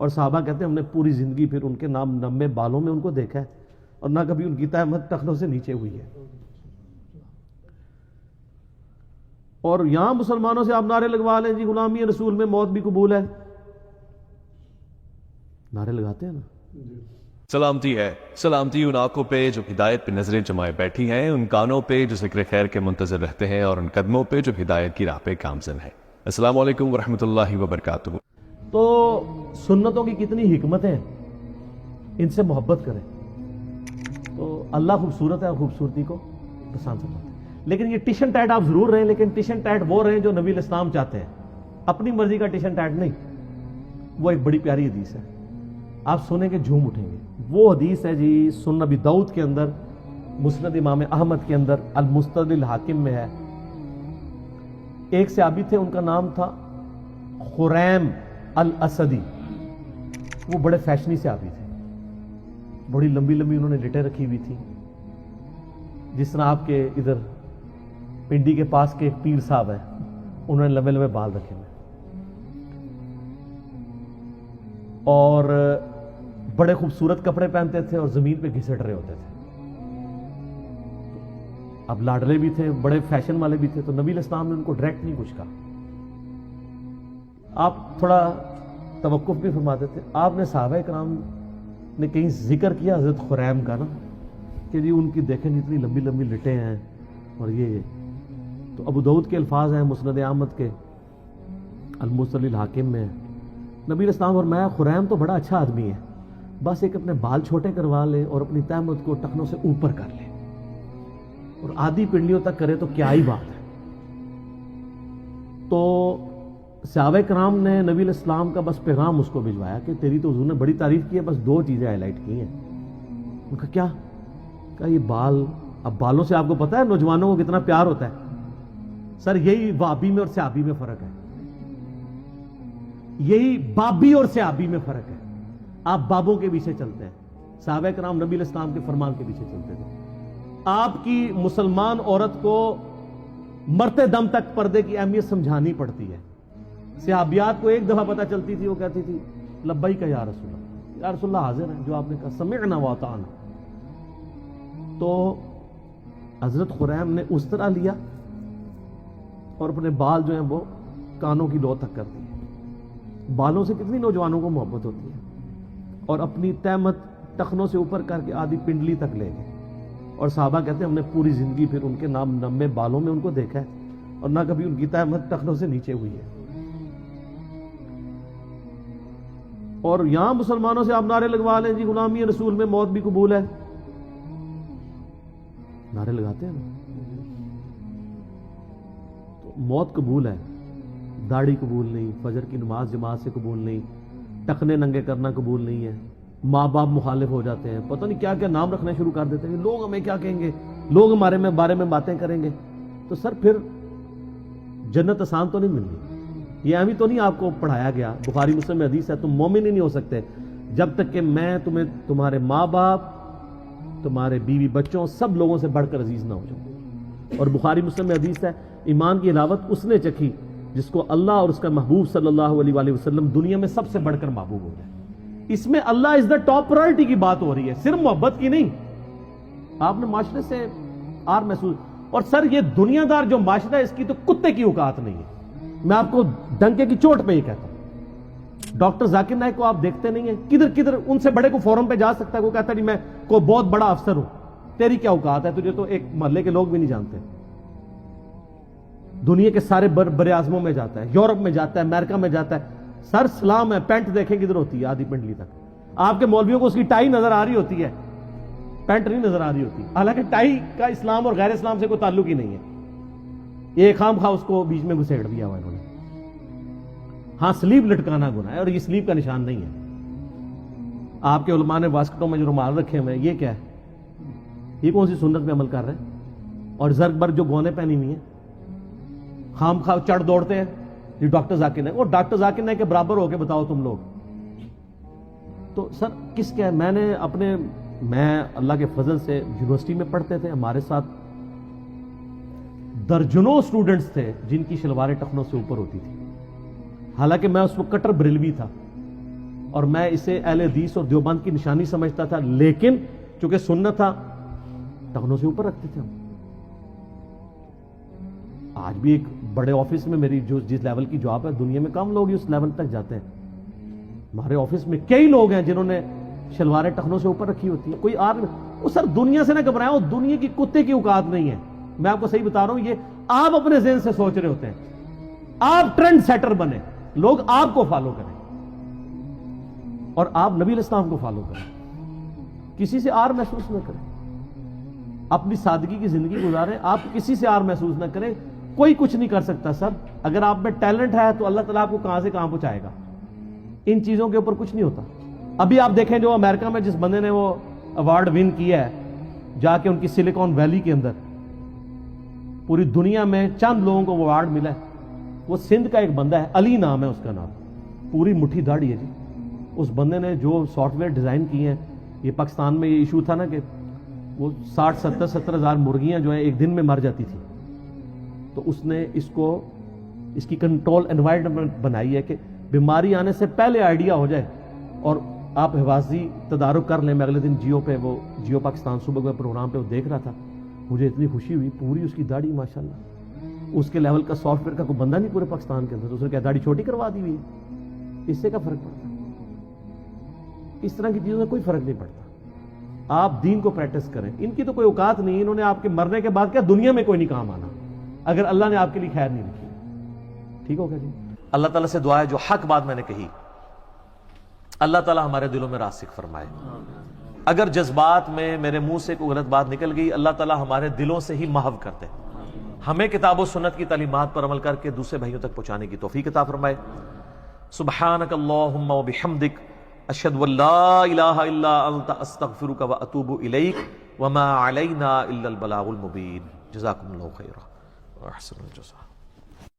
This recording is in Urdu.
اور صحابہ کہتے ہیں ہم نے پوری زندگی پھر ان کے نام نمے بالوں میں ان کو دیکھا ہے اور نہ کبھی ان کی تہمت ٹخنوں سے نیچے ہوئی ہے. اور یہاں مسلمانوں سے آپ نعرے لگوا لیں جی غلامی رسول میں موت بھی قبول ہے. نعرے لگاتے ہیں نا. سلامتی ہے، سلامتی ان آنکھوں پہ جو ہدایت پہ نظریں جمائے بیٹھی ہیں، ان کانوں پہ جو ذکر خیر کے منتظر رہتے ہیں، اور ان قدموں پہ جو ہدایت کی راہ پہ گامزن ہے. السلام علیکم ورحمۃ اللہ وبرکاتہ. تو سنتوں کی کتنی حکمتیں ہیں، ان سے محبت کریں. تو اللہ خوبصورت ہے اور خوبصورتی کو پسند کرتا ہے. لیکن یہ ٹیشن ٹیٹ آپ ضرور رہیں، لیکن ٹیشن ٹیٹ وہ رہیں جو نبی الاسلام چاہتے ہیں، اپنی مرضی کا ٹیشن ٹیٹ نہیں. وہ ایک بڑی پیاری حدیث ہے، آپ سنیں گے جھوم اٹھیں گے. وہ حدیث ہے جی سنن نبی داؤد کے اندر، مسند امام احمد کے اندر، المستدرک الحاکم میں ہے. ایک صحابی تھے، ان کا نام تھا خریم الاسدی. وہ بڑے فیشنی صحابی تھے، بڑی لمبی لمبی انہوں نے لٹیں رکھی ہوئی تھی، جس طرح آپ کے ادھر پنڈی کے پاس کے ایک پیر صاحب ہیں، انہوں نے لمبے لمبے بال رکھے ہوئے، اور بڑے خوبصورت کپڑے پہنتے تھے اور زمین پہ گھسٹ رہے ہوتے تھے. اب لاڈلے بھی تھے، بڑے فیشن والے بھی تھے. تو نبی الاسلام نے ان کو ڈائریکٹ نہیں کچھ کہا. آپ تھوڑا توقف بھی فرماتے تھے. آپ نے صحابہ کرام نے کہیں ذکر کیا حضرت خریم کا نا، کہ جی ان کی دیکھیں جتنی لمبی لمبی لٹیں ہیں اور یہ. تو ابو داؤد کے الفاظ ہیں مسند احمد کے المستدرک الحاکم میں. نبی الاسلام اور میں خریم تو بڑا اچھا آدمی ہے، بس ایک اپنے بال چھوٹے کروا لے اور اپنی تہمت کو ٹخنوں سے اوپر کر لے اور آدھی پنڈلیوں تک کرے تو کیا ہی بات ہے. تو صحابہ کرام نے نبی الاسلام کا بس پیغام اس کو بھجوایا کہ تیری تو حضور نے بڑی تعریف کی ہے، بس دو چیزیں ہائی لائٹ کی ہیں. ان کا کیا کہا؟ یہ بال. اب بالوں سے آپ کو پتا ہے نوجوانوں کو کتنا پیار ہوتا ہے. سر یہی وابی میں اور صحابی میں فرق ہے، یہی بابی اور صحابی میں فرق ہے. آپ بابوں کے پیچھے چلتے ہیں، صحابہ کرام نبی الاسلام کے فرمان کے پیچھے چلتے تھے. آپ کی مسلمان عورت کو مرتے دم تک پردے کی اہمیت سمجھانی پڑتی ہے. صحابیات کو ایک دفعہ پتہ چلتی تھی، وہ کہتی تھی لبیک یا رسول اللہ، یا رسول اللہ حاضر ہے جو آپ نے کہا، سمعنا واطعنا. تو حضرت خریم نے اس طرح لیا اور اپنے بال جو ہیں وہ کانوں کی لو تک کر دیے. بالوں سے کتنی نوجوانوں کو محبت ہوتی ہے. اور اپنی تہمت ٹخنوں سے اوپر کر کے آدھی پنڈلی تک لے گئے. اور صحابہ کہتے ہیں ہم نے پوری زندگی پھر ان کے نام نمے بالوں میں ان کو دیکھا ہے اور نہ کبھی ان کی تہمت ٹخنوں سے نیچے ہوئی ہے. اور یہاں مسلمانوں سے آپ نعرے لگوا لیں جی غلامی رسول میں موت بھی قبول ہے. نعرے لگاتے ہیں نا. تو موت قبول ہے، داڑھی قبول نہیں، فجر کی نماز جماعت سے قبول نہیں، ٹخنے ننگے کرنا قبول نہیں ہے. ماں باپ مخالف ہو جاتے ہیں، پتہ نہیں کیا کیا نام رکھنا شروع کر دیتے ہیں، لوگ ہمیں کیا کہیں گے، لوگ ہمارے بارے میں باتیں کریں گے. تو سر پھر جنت آسان تو نہیں ملنی. یہ ابھی تو نہیں آپ کو پڑھایا گیا، بخاری مسلم میں حدیث ہے تم مومن ہی نہیں ہو سکتے جب تک کہ میں تمہیں تمہارے ماں باپ، تمہارے بیوی بچوں، سب لوگوں سے بڑھ کر عزیز نہ ہو جاؤں. اور بخاری مسلم میں حدیث ہے ایمان کی حلاوت اس نے چکھی جس کو اللہ اور اس کا محبوب صلی اللہ علیہ وآلہ وسلم دنیا میں سب سے بڑھ کر محبوب ہو جائے. اس میں اللہ از دا ٹاپ پرائرٹی کی بات ہو رہی ہے، صرف محبت کی نہیں. آپ نے معاشرے سے آر محسوس. اور سر یہ دنیا دار جو معاشرہ ہے اس کی تو کتے کی اوقات نہیں ہے. میں آپ کو ڈنکے کی چوٹ پہ ہی کہتا ہوں. ڈاکٹر ذاکر نائک کو آپ دیکھتے نہیں ہیں، کدھر کدھر ان سے بڑے کو فورم پہ جا سکتا ہے، وہ کہتا ہے میں کوئی بہت بڑا افسر ہوں. تیری کیا اوقات ہے، تجھے تو ایک محلے کے لوگ بھی نہیں جانتے. دنیا کے سارے بر اعظموں میں جاتا ہے، یورپ میں جاتا ہے، امریکہ میں جاتا ہے. سر سلام ہے، پینٹ دیکھیں کدھر ہوتی ہے آدھی پنڈلی تک. آپ کے مولویوں کو اس کی ٹائی نظر آ رہی ہوتی ہے، پینٹ نہیں نظر آ رہی ہوتی. حالانکہ ٹائی کا اسلام اور غیر اسلام سے کوئی تعلق ہی نہیں ہے. یہ خام خواہ اس کو بیچ میں گھسیڑ دیا ہوا انہوں نے. ہاں سلیب لٹکانا گناہ ہے اور یہ سلیب کا نشان نہیں ہے. آپ کے علماء نے واسکٹوں میں جو رومال رکھے ہوئے ہیں، یہ کیا ہے؟ یہ کون سی سنت میں عمل کر رہے ہیں؟ اور زرگ برگ جو گونے پہنی ہوئی ہیں، خام خواہ چڑھ دوڑتے ہیں. یہ ڈاکٹر ذاکر نائک، اور ڈاکٹر ذاکر نائک کے برابر ہو کے بتاؤ تم لوگ. تو سر کس کیا ہے؟ میں اللہ کے فضل سے یونیورسٹی میں پڑھتے تھے، ہمارے ساتھ درجنوں اسٹوڈنٹس تھے جن کی شلواریں ٹخنوں سے اوپر ہوتی تھی. حالانکہ میں اس وقت کٹر بریلوی تھا، اور میں اسے اہل حدیث اور دیوبند کی نشانی سمجھتا تھا، لیکن چونکہ سنت تھا ٹخنوں سے اوپر رکھتے تھے ہم۔ آج بھی ایک بڑے آفس میں میری جس لیول کی جاب ہے، دنیا میں کم لوگ ہی اس لیول تک جاتے ہیں۔ ہمارے آفس میں کئی لوگ ہیں جنہوں نے شلواریں ٹخنوں سے اوپر رکھی ہوتی ہیں۔ کوئی وہ سر دنیا سے نہ گھبرائیں، وہ دنیا کی کتے کی اوقات نہیں ہے۔ میں آپ کو صحیح بتا رہا ہوں، یہ آپ اپنے ذہن سے سوچ رہے ہوتے ہیں۔ آپ ٹرینڈ سیٹر بنے، لوگ آپ کو فالو کریں اور آپ نبی علیہ السلام کو فالو کریں، کسی سے آر محسوس نہ کریں، اپنی سادگی کی زندگی گزاریں، آپ کسی سے آر محسوس نہ کریں۔ کوئی کچھ نہیں کر سکتا سر، اگر آپ میں ٹیلنٹ ہے تو اللہ تعالیٰ آپ کو کہاں سے کہاں پہنچائے گا۔ ان چیزوں کے اوپر کچھ نہیں ہوتا۔ ابھی آپ دیکھیں جو امریکہ میں جس بندے نے وہ ایوارڈ ون کیا ہے، جا کے ان کی سلیکون ویلی کے اندر، پوری دنیا میں چند لوگوں کو وہ ایوارڈ ملا ہے۔ وہ سندھ کا ایک بندہ ہے، علی نام ہے اس کا نام، پوری مٹھی داڑھی ہے جی۔ اس بندے نے جو سافٹ ویئر ڈیزائن کیے ہیں، یہ پاکستان میں یہ ایشو تھا نا کہ وہ 60-70 ہزار مرغیاں جو ہیں ایک دن میں مر جاتی تھی، تو اس نے اس کی کنٹرول انوائرمنٹ بنائی ہے کہ بیماری آنے سے پہلے آئیڈیا ہو جائے اور آپ حفاظتی تدارک کر لیں۔ میں اگلے دن جیو پہ وہ جیو پاکستان صبح کے پروگرام پہ وہ دیکھ رہا تھا، مجھے اتنی خوشی ہوئی، پوری اس کی داڑھی ماشاءاللہ، اس کے لیول کا سافٹ ویئر کا کوئی بندہ نہیں پورے پاکستان کے اندر، تو اس نے کیا داڑھی چھوٹی کروا دی ہوئی ہے؟ اس سے کیا فرق پڑتا ہے؟ اس طرح کی چیزوں میں کوئی فرق نہیں پڑتا۔ آپ دین کو پریکٹس کریں، ان کی تو کوئی اوقات نہیں، انہوں نے آپ کے مرنے کے بعد کیا دنیا میں کوئی نہیں کام آنا اگر اللہ نے آپ کے لیے خیر نہیں لکھی۔ ٹھیک ہوگا جی؟ اللہ تعالیٰ سے دعا ہے جو حق بات میں نے کہی اللہ تعالیٰ ہمارے دلوں میں راسخ فرمائے۔ اگر جذبات میں میرے منہ سے کوئی غلط بات نکل گئی، اللہ تعالیٰ ہمارے دلوں سے ہی محو کر دے، ہمیں کتاب و سنت کی تعلیمات پر عمل کر کے دوسرے بھائیوں تک پہنچانے کی توفیق عطا فرمائے۔ سبحانک اللہم و بحمدک، اشہد ان لا الہ الا انت، استغفرک و اتوب الیک، وما علینا الا البلاغ المبین۔ جزاکم اللہ خیرا و احسن الجزاء۔